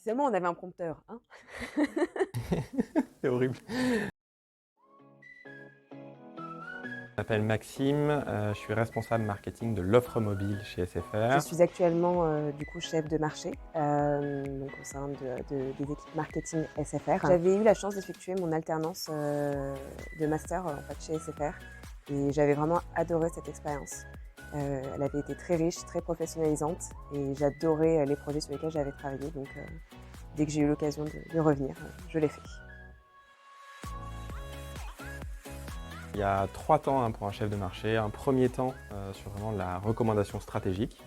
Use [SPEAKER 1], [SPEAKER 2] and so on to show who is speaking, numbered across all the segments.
[SPEAKER 1] Seulement on avait un prompteur, hein.
[SPEAKER 2] C'est horrible. Je m'appelle Maxime, je suis responsable marketing de l'offre mobile chez
[SPEAKER 1] Je
[SPEAKER 2] SFR.
[SPEAKER 1] suis actuellement, du coup chef de marché, donc au sein des équipes marketing SFR. J'avais eu la chance d'effectuer mon alternance, de master, en fait chez SFR et j'avais vraiment adoré cette expérience. Elle avait été très riche, très professionnalisante et j'adorais, les projets sur lesquels j'avais travaillé donc dès que j'ai eu l'occasion de revenir, je l'ai fait.
[SPEAKER 2] Il y a 3 temps pour un chef de marché. Un premier temps sur vraiment la recommandation stratégique.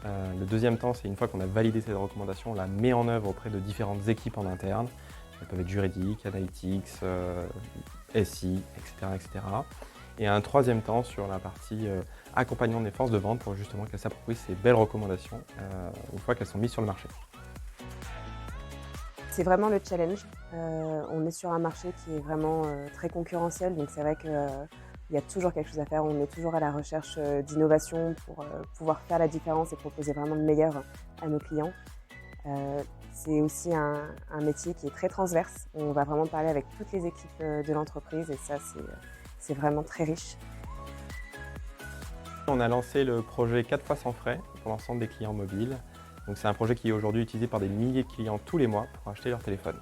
[SPEAKER 2] Le deuxième temps, c'est une fois qu'on a validé cette recommandation, on la met en œuvre auprès de différentes équipes en interne. Elles peuvent être juridiques, analytics, SI, etc., etc. Et un troisième temps sur la partie accompagnement des forces de vente pour justement qu'elles s'approprient ces belles recommandations une fois qu'elles sont mises sur le marché.
[SPEAKER 1] C'est vraiment le challenge. On est sur un marché qui est vraiment, très concurrentiel, donc c'est vrai que, il y a toujours quelque chose à faire. On est toujours à la recherche, d'innovation pour, pouvoir faire la différence et proposer vraiment le meilleur à nos clients. C'est aussi un métier qui est très transverse. On va vraiment parler avec toutes les équipes, de l'entreprise et ça c'est vraiment très riche.
[SPEAKER 2] On a lancé le projet 4 fois sans frais pour l'ensemble des clients mobiles. Donc c'est un projet qui est aujourd'hui utilisé par des milliers de clients tous les mois pour acheter leur téléphone.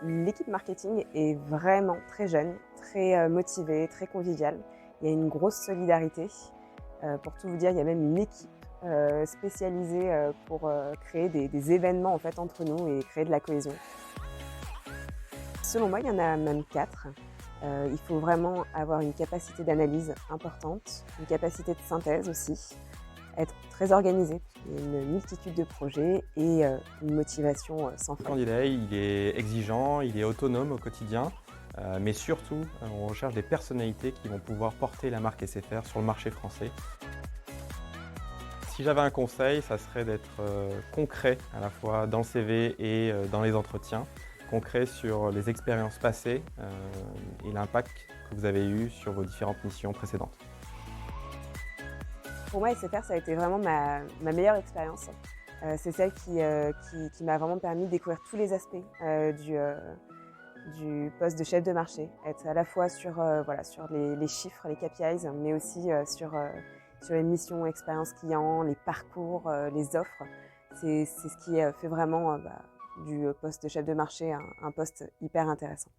[SPEAKER 1] L'équipe marketing est vraiment très jeune, très, motivée, très conviviale. Il y a une grosse solidarité. Pour tout vous dire, il y a même une équipe, spécialisée, pour, créer des événements en fait entre nous et créer de la cohésion. Selon moi, il y en a même 4. Il faut vraiment avoir une capacité d'analyse importante, une capacité de synthèse aussi, être très organisé, il y a une multitude de projets et une motivation, sans
[SPEAKER 2] Le
[SPEAKER 1] faille.
[SPEAKER 2] candidat, il est exigeant, il est autonome au quotidien, mais surtout, on recherche des personnalités qui vont pouvoir porter la marque SFR sur le marché français. Si j'avais un conseil, ça serait d'être concret à la fois dans le CV et dans les entretiens, concret sur les expériences passées et l'impact que vous avez eu sur vos différentes missions précédentes.
[SPEAKER 1] Pour moi, SFR, ça a été vraiment ma meilleure expérience. C'est celle qui m'a vraiment permis de découvrir tous les aspects, du poste de chef de marché. Être à la fois sur, voilà, sur les chiffres, les KPIs, mais aussi, sur les missions expérience client, les parcours, les offres. C'est ce qui, fait vraiment, du poste de chef de marché un poste hyper intéressant.